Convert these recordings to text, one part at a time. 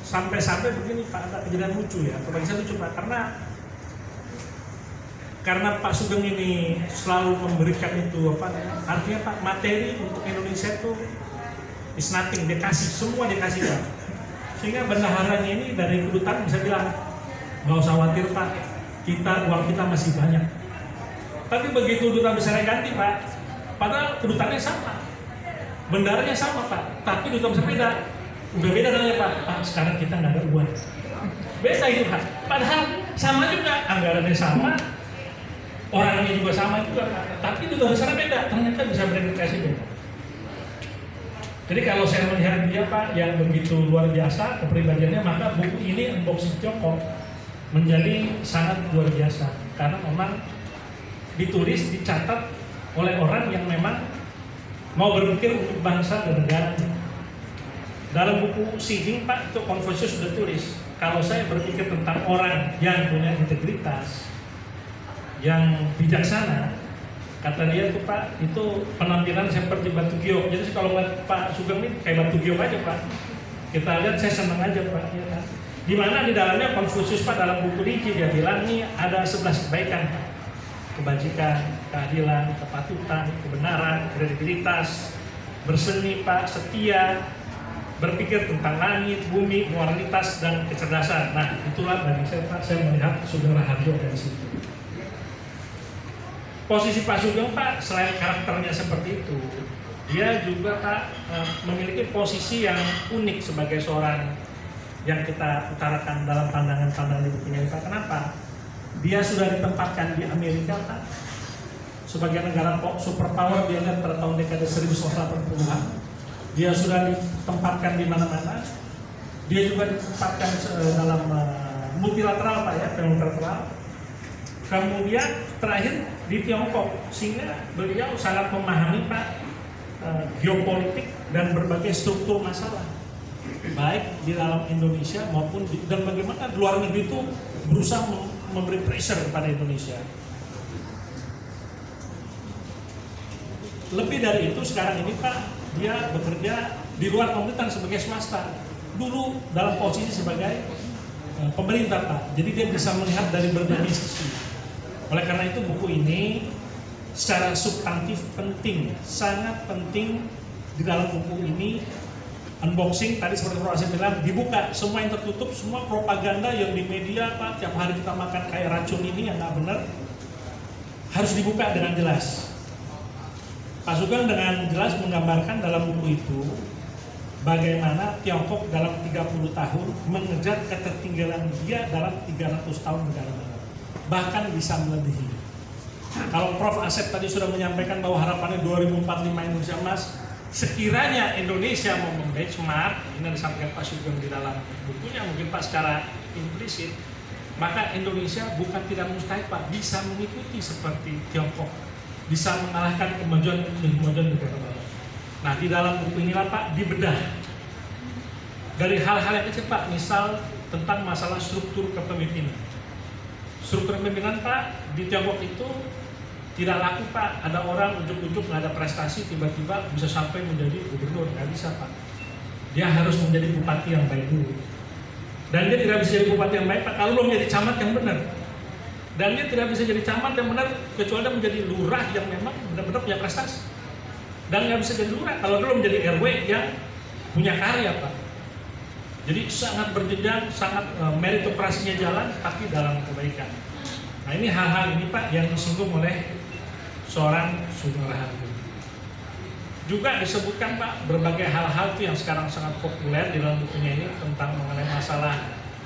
sampai-sampai begini Pak, ada kejadian lucu ya, bagi saya lucu Pak, karena Pak Sugeng ini selalu memberikan itu apa, artinya Pak, materi untuk Indonesia itu is nothing, dia kasih, semua dikasih Pak. Sehingga bendaharanya ini dari kedutaan bisa bilang, nggak usah khawatir Pak, uang kita masih banyak. Tapi begitu duta besarnya ganti Pak, padahal kedutannya sama, bendaharanya sama Pak, tapi duta besar beda. Udah beda namanya Pak, sekarang kita nggak ada uang. Beda itu Pak, padahal sama juga, anggarannya sama, orangnya juga sama juga Pak, tapi duta besarnya beda, ternyata bisa berintegrasi beda. Jadi kalau saya melihat dia Pak yang begitu luar biasa kepribadiannya, maka buku ini Unboxing Tiongkok menjadi sangat luar biasa, karena memang ditulis, dicatat oleh orang yang memang mau berpikir untuk bangsa dan negaranya. Dalam buku Xing Pak, itu Confucius sudah tulis, kalau saya berpikir tentang orang yang punya integritas, yang bijaksana, kata dia tuh Pak, itu penampilan seperti batu giok. Jadi kalau ngeliat Pak Sugeng ini kayak batu giok aja Pak. Kita lihat, saya senang aja Pak. Ya kan? Dimana di dalamnya Confucius Pak dalam buku Ricci dia bilang nih ada 11 kebaikan Pak. Kebajikan, keadilan, kepatutan, kebenaran, kredibilitas, berseni Pak, setia, berpikir tentang langit, bumi, moralitas, dan kecerdasan. Nah, itulah bagi saya Pak, saya melihat Sugeng Raharjo dari situ. Posisi Pak Sugeng Pak, selain karakternya seperti itu, dia juga Pak memiliki posisi yang unik sebagai seorang yang kita utarakan dalam pandangan-pandangan di bukunya Pak. Kenapa? Dia sudah ditempatkan di Amerika Pak, sebagai negara superpower dia lihat pada tahun dekade 1980-an. Dia sudah ditempatkan di mana-mana. Dia juga ditempatkan dalam multilateral Pak ya, multilateral. Kemudian terakhir di Tiongkok, sehingga beliau sangat memahami Pak geopolitik dan berbagai struktur masalah, baik di dalam Indonesia maupun dan bagaimana di luar negeri itu berusaha memberi pressure kepada Indonesia. Lebih dari itu sekarang ini Pak, dia bekerja di luar pemerintahan sebagai swasta. Dulu dalam posisi sebagai pemerintah Pak. Jadi dia bisa melihat dari berbagai sisi. Oleh karena itu buku ini secara substantif penting, sangat penting. Di dalam buku ini unboxing tadi seperti Prof. Asep bilang, dibuka semua yang tertutup, semua propaganda yang di media Pak, tiap hari kita makan kayak racun ini yang nggak benar, harus dibuka dengan jelas. Pak Sugeng dengan jelas menggambarkan dalam buku itu bagaimana Tiongkok dalam 30 tahun mengejar ketertinggalan dia dalam 300 tahun negara baru, bahkan bisa melebihi. Kalau Prof. Asep tadi sudah menyampaikan bahwa harapannya 2045 Indonesia emas, sekiranya Indonesia mau membenchmark, ini disampaikan Pak Sugeng di dalam bukunya, mungkin Pak secara implisit, maka Indonesia bukan tidak mustahil Pak, bisa mengikuti seperti Tiongkok, bisa mengalahkan kemajuan negara baru. Nah di dalam buku inilah Pak dibedah dari hal-hal yang kecil Pak, misal tentang masalah struktur kepemimpinan. Struktur kepemimpinan Pak di Tiongkok itu tidak laku Pak, ada orang ujuk-ujuk nggak ada prestasi tiba-tiba bisa sampai menjadi gubernur, nggak bisa Pak. Dia harus menjadi bupati yang baik dulu. Dan dia tidak bisa jadi bupati yang baik Pak kalau belum menjadi camat yang benar. Dan dia tidak bisa jadi camat yang benar kecuali dia menjadi lurah yang memang benar-benar punya prestasi. Dan nggak bisa jadi lurah kalau belum menjadi RW yang punya karya Pak. Jadi sangat berjenjang, sangat meritokrasinya jalan, tapi dalam kebaikan. Nah ini hal-hal ini Pak yang disinggung oleh seorang Sugeng Raharjo. Juga disebutkan Pak berbagai hal-hal itu yang sekarang sangat populer di dalam bukunya ini tentang mengenai masalah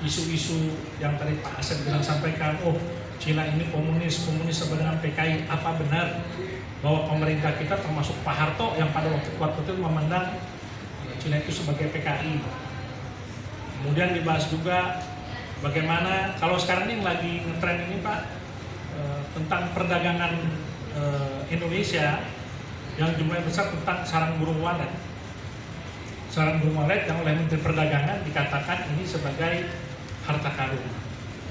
isu-isu yang tadi Pak Asep bilang sampaikan, oh Cina ini komunis sama dengan PKI. Apa benar bahwa pemerintah kita termasuk Pak Harto yang pada waktu itu memandang Cina itu sebagai PKI. Kemudian dibahas juga bagaimana kalau sekarang ini lagi ngetren ini Pak tentang perdagangan Indonesia yang jumlahnya besar tentang sarang burung walet. Sarang burung walet yang oleh Menteri Perdagangan dikatakan ini sebagai harta karun.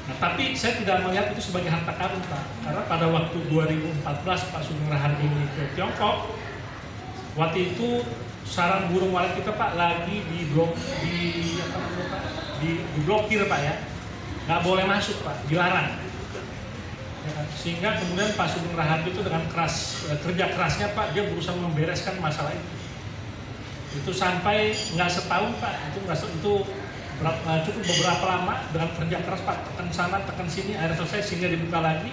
Nah, tapi saya tidak melihat itu sebagai harta karun Pak, karena pada waktu 2014 Pak Sugeng Raharjo ini ke Tiongkok, waktu itu sarang burung walet kita Pak lagi di diblokir Pak ya, nggak boleh masuk Pak, dilarang. Ya kan? Sehingga kemudian Pak Sugeng Raharjo itu dengan kerja kerasnya Pak, dia berusaha membereskan masalah itu. Itu sampai nggak setahun Pak, itu cukup beberapa lama dengan kerja keras Pak, tekan sana tekan sini, akhirnya selesai sehingga dibuka lagi.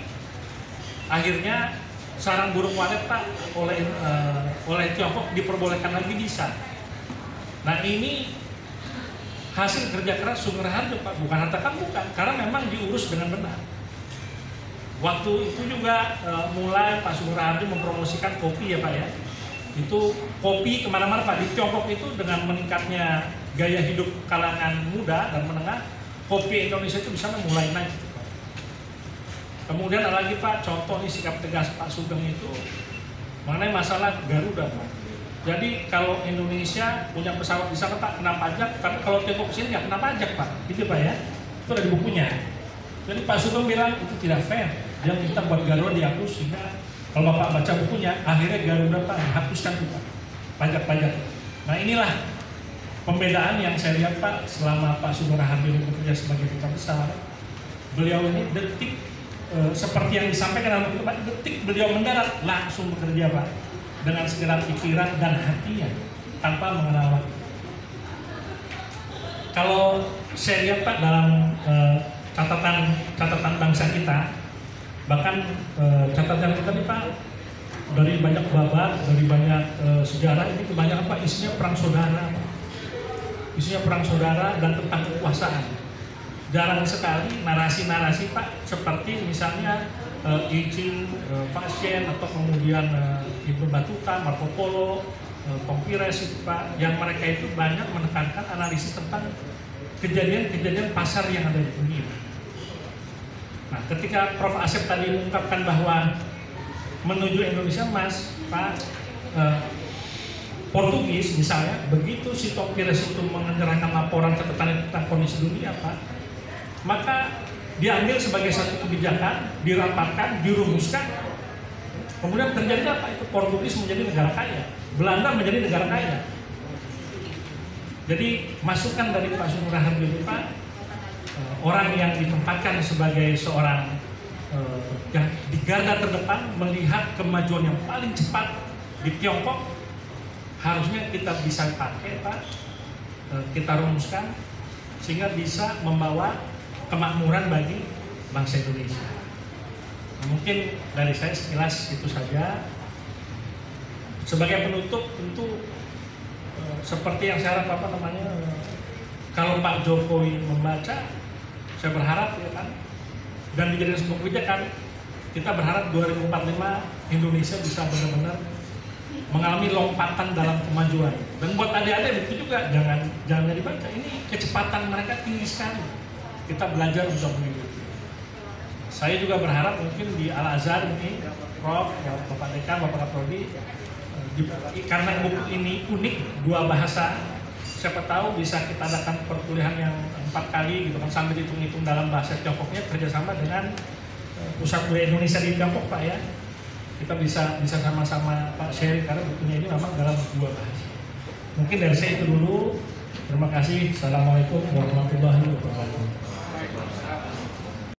Akhirnya sarang burung walet Pak oleh Tiongkok diperbolehkan lagi bisa. Nah ini hasil kerja keras Sugeng Raharjo Pak, bukan harta karun, bukan, karena memang diurus dengan benar. Waktu itu juga mulai Pak Sugeng Raharjo mempromosikan kopi ya Pak ya. Itu kopi kemana-mana Pak, di Tiongkok itu dengan meningkatnya gaya hidup kalangan muda dan menengah, kopi Indonesia itu bisa mulai naik. Kemudian ada lagi Pak, contoh nih sikap tegas Pak Sugeng itu mengenai masalah Garuda Pak. Jadi kalau Indonesia punya pesawat di sana Pak kena pajak, tapi kalau Tiongkok sini nggak kena pajak Pak, gitu Pak ya. Itu ada di bukunya. Jadi Pak Sugeng bilang itu tidak fair. Dia minta buat Garuda dihapus, sehingga kalau Bapak baca bukunya, akhirnya Garuda Pak dihapuskan tuh Pak, pajak-pajak. Nah inilah pembedaan yang saya lihat Pak selama Pak Sugeng Raharjo bekerja sebagai duta besar. Beliau ini detik seperti yang disampaikan dalam buku Pak, detik beliau mendarat langsung bekerja Pak dengan segala pikiran dan hatinya tanpa mengenal waktu. Kalau saya lihat Pak dalam catatan bangsa kita, bahkan catatan kita nih Pak, dari banyak babat, dari banyak sejarah ini kebanyakan Pak isinya perang saudara, isinya perang saudara dan tentang kekuasaan. Jarang sekali narasi-narasi Pak seperti misalnya Icin, Pasien atau kemudian Ibnu Battuta, Marco Polo, Tom Pires itu Pak, yang mereka itu banyak menekankan analisis tentang kejadian-kejadian pasar yang ada di dunia. Nah, ketika Prof. Asep tadi mengungkapkan bahwa menuju Indonesia Mas, Pak, Portugis misalnya, begitu si Tom Pires itu menyerahkan laporan catatan tentang kondisi dunia Pak, maka diambil sebagai satu kebijakan, dirapatkan, dirumuskan, kemudian terjadi apa? Itu Portugis menjadi negara kaya, Belanda menjadi negara kaya. Jadi masukan dari Pak Sugeng Raharjo itu Pak, orang yang ditempatkan sebagai seorang yang di garda terdepan melihat kemajuan yang paling cepat di Tiongkok, harusnya kita bisa pakai Pak, kita rumuskan sehingga bisa membawa kemakmuran bagi bangsa Indonesia. Nah, mungkin dari saya sekilas itu saja. Sebagai penutup tentu seperti yang saya harap kalau Pak Jokowi membaca, saya berharap ya kan, dan dijadikan sebuah kebijakan, kita berharap 2045 Indonesia bisa benar-benar mengalami lompatan dalam kemajuan. Dan buat adik-adik itu juga jangan dibaca, ini kecepatan mereka tinggi sekali. Kita belajar untuk mengikuti. Saya juga berharap mungkin di Al-Azhar ini, Prof, ya, Bapak Dekan, Bapak Kaprodi, karena buku ini unik, dua bahasa, siapa tahu bisa kita adakan perkuliahan yang 4 kali gitu kan, sambil hitung-hitung dalam bahasa Tiongkoknya kerjasama dengan Pusat Budaya Indonesia di Tiongkok Pak ya. Kita bisa sama-sama Pak sharing karena bukunya ini memang dalam 2 bahasa. Mungkin dari saya itu dulu. Terima kasih. Assalamualaikum warahmatullahi wabarakatuh.